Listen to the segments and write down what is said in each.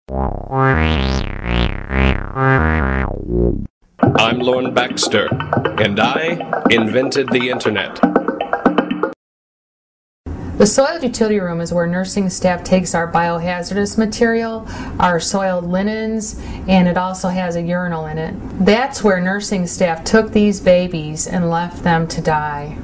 I'm Lorne Baxter, and I invented the Internet. The soiled utility room is where nursing staff takes our biohazardous material, our soiled linens, and it also has a urinal in it. That's where nursing staff took these babies and left them to die.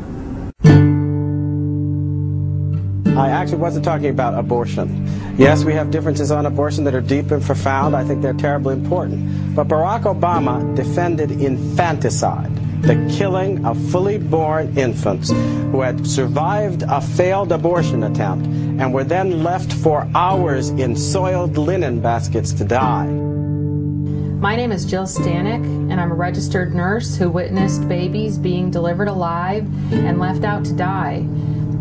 I actually wasn't talking about abortion. Yes, we have differences on abortion that are deep and profound. I think they're terribly important. But Barack Obama defended infanticide, the killing of fully born infants who had survived a failed abortion attempt and were then left for hours in soiled linen baskets to die. My name is Jill Stanek, and I'm a registered nurse who witnessed babies being delivered alive and left out to die.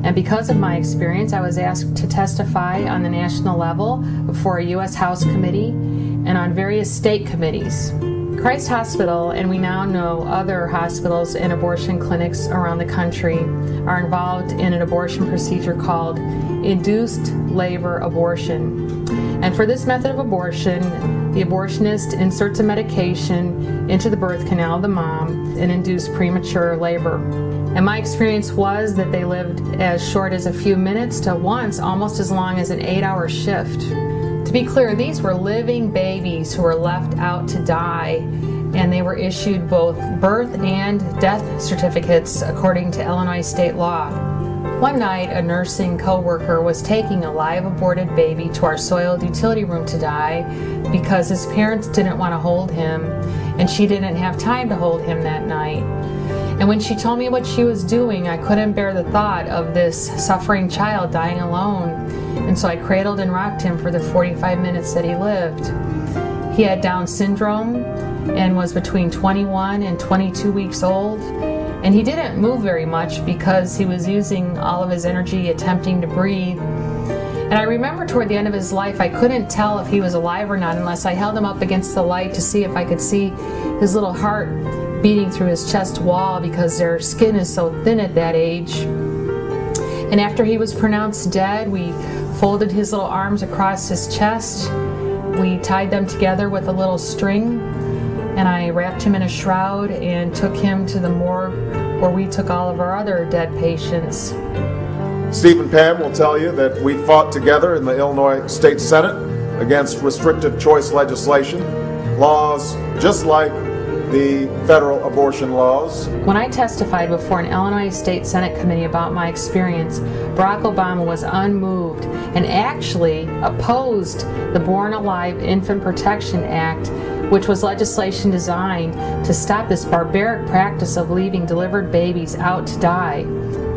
And because of my experience, I was asked to testify on the national level before a U.S. House committee and on various state committees. Christ Hospital, and we now know other hospitals and abortion clinics around the country, are involved in an abortion procedure called induced labor abortion. And for this method of abortion, the abortionist inserts a medication into the birth canal of the mom and induces premature labor. And my experience was that they lived as short as a few minutes to once almost as long as an 8-hour shift. To be clear, these were living babies who were left out to die, and they were issued both birth and death certificates according to Illinois state law. One night, a nursing co-worker was taking a live aborted baby to our soiled utility room to die because his parents didn't want to hold him, and she didn't have time to hold him that night. And when she told me what she was doing, I couldn't bear the thought of this suffering child dying alone. And so I cradled and rocked him for the 45 minutes that he lived. He had Down syndrome and was between 21 and 22 weeks old. And he didn't move very much because he was using all of his energy attempting to breathe. And I remember toward the end of his life, I couldn't tell if he was alive or not unless I held him up against the light to see if I could see his little heart beating through his chest wall because their skin is so thin at that age. And after he was pronounced dead, we folded his little arms across his chest. We tied them together with a little string, and I wrapped him in a shroud and took him to the morgue where we took all of our other dead patients. Steve and Pam will tell you that we fought together in the Illinois State Senate against restrictive choice legislation, laws just like the federal abortion laws. When I testified before an Illinois State Senate committee about my experience, Barack Obama was unmoved and actually opposed the Born Alive Infant Protection Act, which was legislation designed to stop this barbaric practice of leaving delivered babies out to die.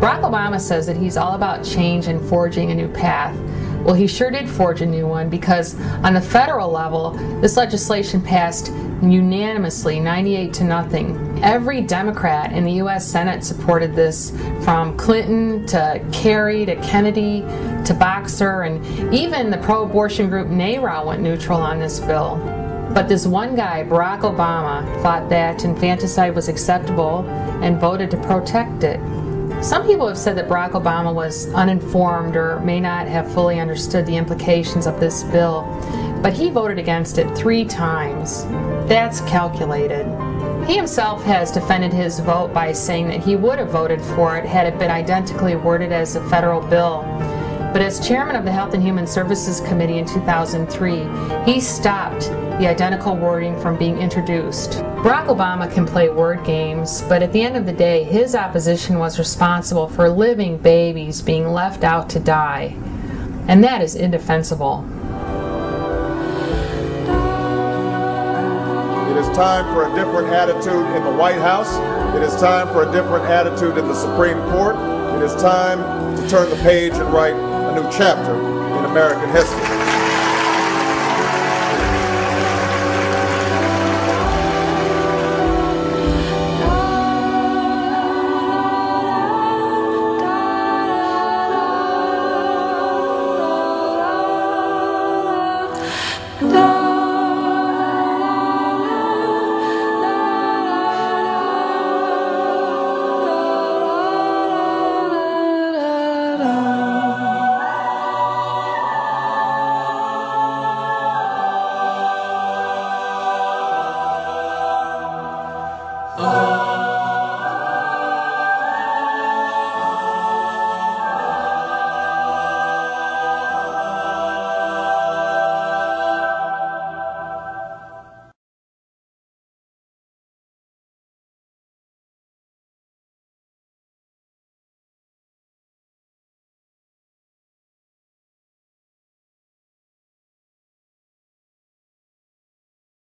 Barack Obama says that he's all about change and forging a new path. Well, he sure did forge a new one, because on the federal level, this legislation passed unanimously, 98-0. Every Democrat in the U.S. Senate supported this, from Clinton to Kerry to Kennedy to Boxer, and even the pro-abortion group NARA went neutral on this bill. But this one guy, Barack Obama, thought that infanticide was acceptable and voted to protect it. Some people have said that Barack Obama was uninformed or may not have fully understood the implications of this bill, but he voted against it 3 times. That's calculated. He himself has defended his vote by saying that he would have voted for it had it been identically worded as a federal bill. But as chairman of the Health and Human Services Committee in 2003, he stopped the identical wording from being introduced. Barack Obama can play word games, but at the end of the day, his opposition was responsible for living babies being left out to die. And that is indefensible. It is time for a different attitude in the White House. It is time for a different attitude in the Supreme Court. It is time to turn the page and write a new chapter in American history. No.